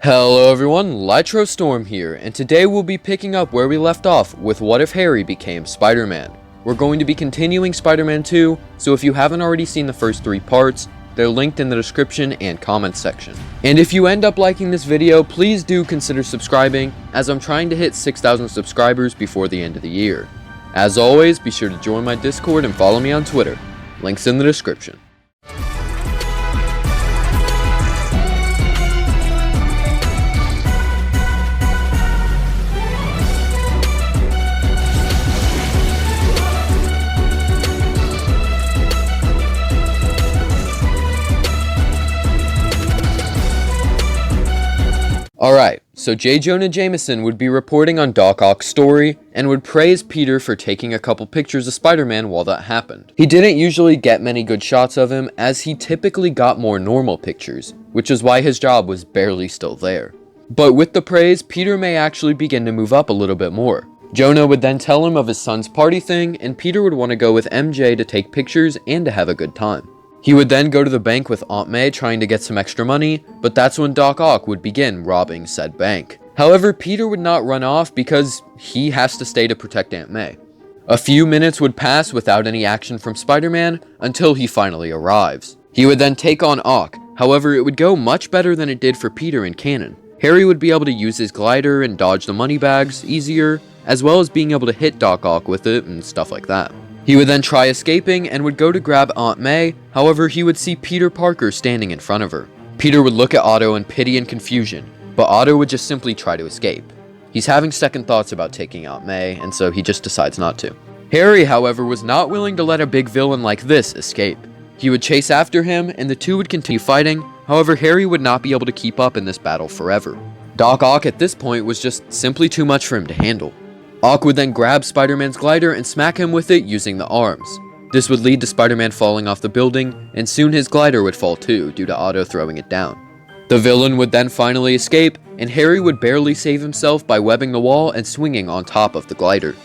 Hello everyone, Lytro Storm here, and today we'll be picking up where we left off with What If Harry Became Spider-Man. We're going to be continuing Spider-Man 2, so if you haven't already seen the first 3 parts, they're linked in the description and comments section. And if you end up liking this video, please do consider subscribing, as I'm trying to hit 6,000 subscribers before the end of the year. As always, be sure to join my Discord and follow me on Twitter. Links in the description. Alright, so J. Jonah Jameson would be reporting on Doc Ock's story, and would praise Peter for taking a couple pictures of Spider-Man while that happened. He didn't usually get many good shots of him, as he typically got more normal pictures, which is why his job was barely still there. But with the praise, Peter may actually begin to move up a little bit more. Jonah would then tell him of his son's party thing, and Peter would want to go with MJ to take pictures and to have a good time. He would then go to the bank with Aunt May trying to get some extra money, but that's when Doc Ock would begin robbing said bank. However, Peter would not run off because he has to stay to protect Aunt May. A few minutes would pass without any action from Spider-Man until he finally arrives. He would then take on Ock, however it would go much better than it did for Peter in canon. Harry would be able to use his glider and dodge the money bags easier, as well as being able to hit Doc Ock with it and stuff like that. He would then try escaping and would go to grab Aunt May, however he would see Peter Parker standing in front of her. Peter would look at Otto in pity and confusion, but Otto would just simply try to escape. He's having second thoughts about taking Aunt May, and so he just decides not to. Harry, however, was not willing to let a big villain like this escape. He would chase after him, and the two would continue fighting, however Harry would not be able to keep up in this battle forever. Doc Ock at this point was just simply too much for him to handle. Ock would then grab Spider-Man's glider and smack him with it using the arms. This would lead to Spider-Man falling off the building, and soon his glider would fall too, due to Otto throwing it down. The villain would then finally escape, and Harry would barely save himself by webbing the wall and swinging on top of the glider.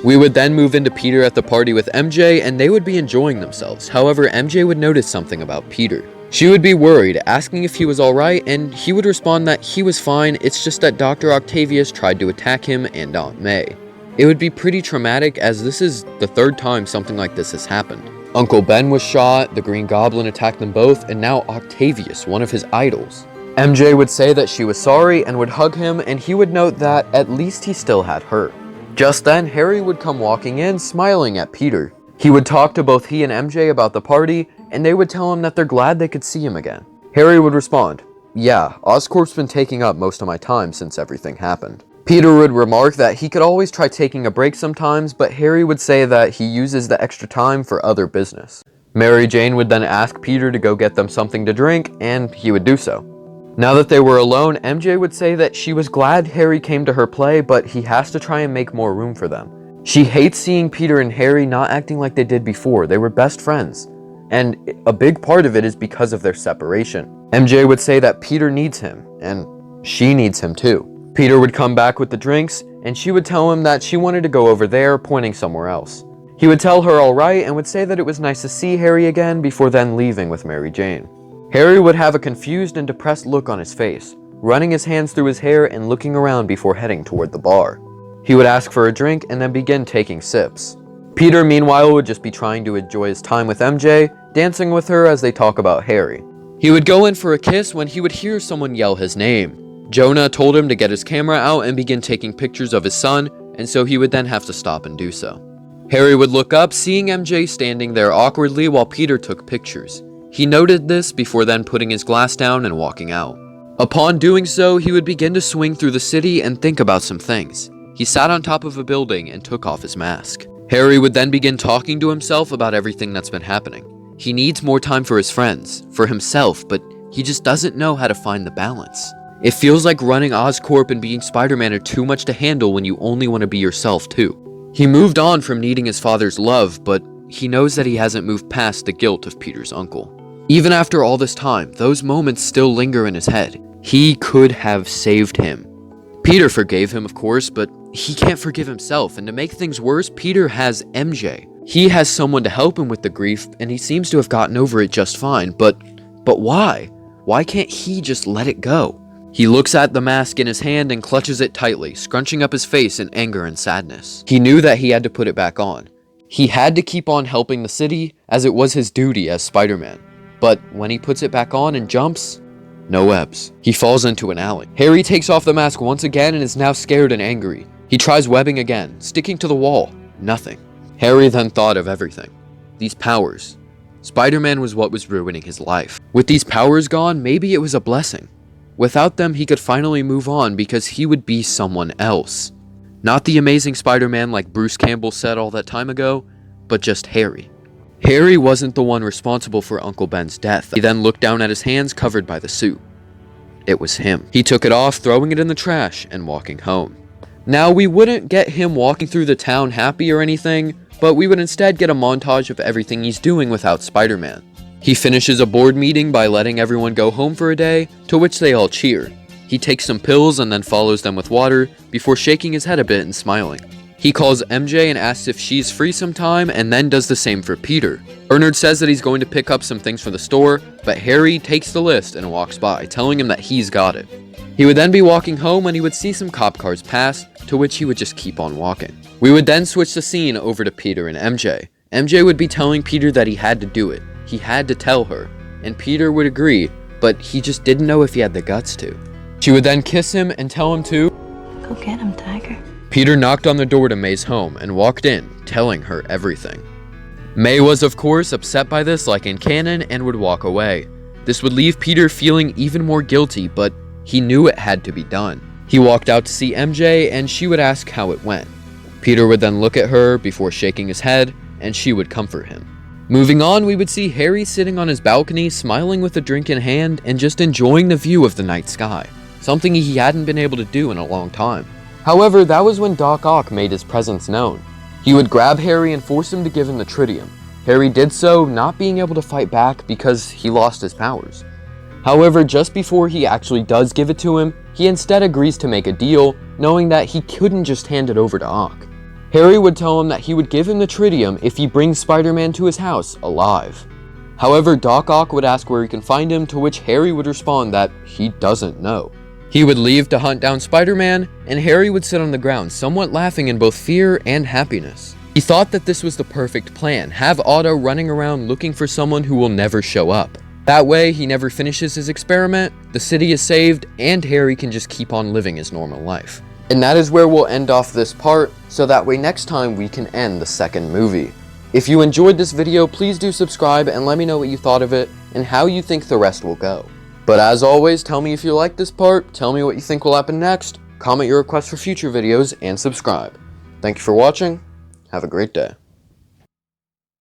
We would then move into Peter at the party with MJ, and they would be enjoying themselves. However, MJ would notice something about Peter. She would be worried, asking if he was alright, and he would respond that he was fine, it's just that Dr. Octavius tried to attack him and Aunt May. It would be pretty traumatic, as this is the 3rd time something like this has happened. Uncle Ben was shot, the Green Goblin attacked them both, and now Octavius, one of his idols. MJ would say that she was sorry and would hug him, and he would note that at least he still had her. Just then, Harry would come walking in, smiling at Peter. He would talk to both he and MJ about the party, and they would tell him that they're glad they could see him again. Harry would respond, "Yeah, Oscorp's been taking up most of my time since everything happened." Peter would remark that he could always try taking a break sometimes, but Harry would say that he uses the extra time for other business. Mary Jane would then ask Peter to go get them something to drink, and he would do so. Now that they were alone, MJ would say that she was glad Harry came to her play, but he has to try and make more room for them. She hates seeing Peter and Harry not acting like they did before. They were best friends. And a big part of it is because of their separation. MJ would say that Peter needs him, and she needs him too. Peter would come back with the drinks, and she would tell him that she wanted to go over there, pointing somewhere else. He would tell her alright and would say that it was nice to see Harry again before then leaving with Mary Jane. Harry would have a confused and depressed look on his face, running his hands through his hair and looking around before heading toward the bar. He would ask for a drink and then begin taking sips. Peter, meanwhile, would just be trying to enjoy his time with MJ, dancing with her as they talk about Harry. He would go in for a kiss when he would hear someone yell his name. Jonah told him to get his camera out and begin taking pictures of his son, and so he would then have to stop and do so. Harry would look up, seeing MJ standing there awkwardly while Peter took pictures. He noted this before then putting his glass down and walking out. Upon doing so, he would begin to swing through the city and think about some things. He sat on top of a building and took off his mask. Harry would then begin talking to himself about everything that's been happening. He needs more time for his friends, for himself, but he just doesn't know how to find the balance. It feels like running Oscorp and being Spider-Man are too much to handle when you only want to be yourself too. He moved on from needing his father's love, but he knows that he hasn't moved past the guilt of Peter's uncle. Even after all this time, those moments still linger in his head. He could have saved him. Peter forgave him, of course, but he can't forgive himself, and to make things worse, Peter has MJ. He has someone to help him with the grief, and he seems to have gotten over it just fine, but why? Why can't he just let it go? He looks at the mask in his hand and clutches it tightly, scrunching up his face in anger and sadness. He knew that he had to put it back on. He had to keep on helping the city, as it was his duty as Spider-Man. But when he puts it back on and jumps, no webs. He falls into an alley. Harry takes off the mask once again and is now scared and angry. He tries webbing again, sticking to the wall. Nothing. Harry then thought of everything. These powers. Spider-Man was what was ruining his life. With these powers gone, maybe it was a blessing. Without them, he could finally move on because he would be someone else. Not the amazing Spider-Man like Bruce Campbell said all that time ago, but just Harry. Harry wasn't the one responsible for Uncle Ben's death. He then looked down at his hands covered by the suit. It was him. He took it off, throwing it in the trash and walking home. Now, we wouldn't get him walking through the town happy or anything, but we would instead get a montage of everything he's doing without Spider-Man. He finishes a board meeting by letting everyone go home for a day, to which they all cheer. He takes some pills and then follows them with water, before shaking his head a bit and smiling. He calls MJ and asks if she's free sometime, and then does the same for Peter. Bernard says that he's going to pick up some things for the store, but Harry takes the list and walks by, telling him that he's got it. He would then be walking home when he would see some cop cars pass, to which he would just keep on walking. We would then switch the scene over to Peter and MJ. MJ would be telling Peter that he had to do it. He had to tell her, and Peter would agree, but he just didn't know if he had the guts to. She would then kiss him and tell him to go get him, Tiger. Peter knocked on the door to May's home and walked in, telling her everything. May was, of course, upset by this like in canon and would walk away. This would leave Peter feeling even more guilty, but he knew it had to be done. He walked out to see MJ and she would ask how it went. Peter would then look at her before shaking his head, and she would comfort him. Moving on, we would see Harry sitting on his balcony, smiling with a drink in hand and just enjoying the view of the night sky, something he hadn't been able to do in a long time. However, that was when Doc Ock made his presence known. He would grab Harry and force him to give him the tritium. Harry did so, not being able to fight back because he lost his powers. However, just before he actually does give it to him, he instead agrees to make a deal, knowing that he couldn't just hand it over to Ock. Harry would tell him that he would give him the tritium if he brings Spider-Man to his house alive. However, Doc Ock would ask where he can find him, to which Harry would respond that he doesn't know. He would leave to hunt down Spider-Man, and Harry would sit on the ground, somewhat laughing in both fear and happiness. He thought that this was the perfect plan, have Otto running around looking for someone who will never show up. That way, he never finishes his experiment, the city is saved, and Harry can just keep on living his normal life. And that is where we'll end off this part, so that way next time we can end the second movie. If you enjoyed this video, please do subscribe and let me know what you thought of it, and how you think the rest will go. But as always, tell me if you liked this part, tell me what you think will happen next, comment your requests for future videos, and subscribe. Thank you for watching, have a great day.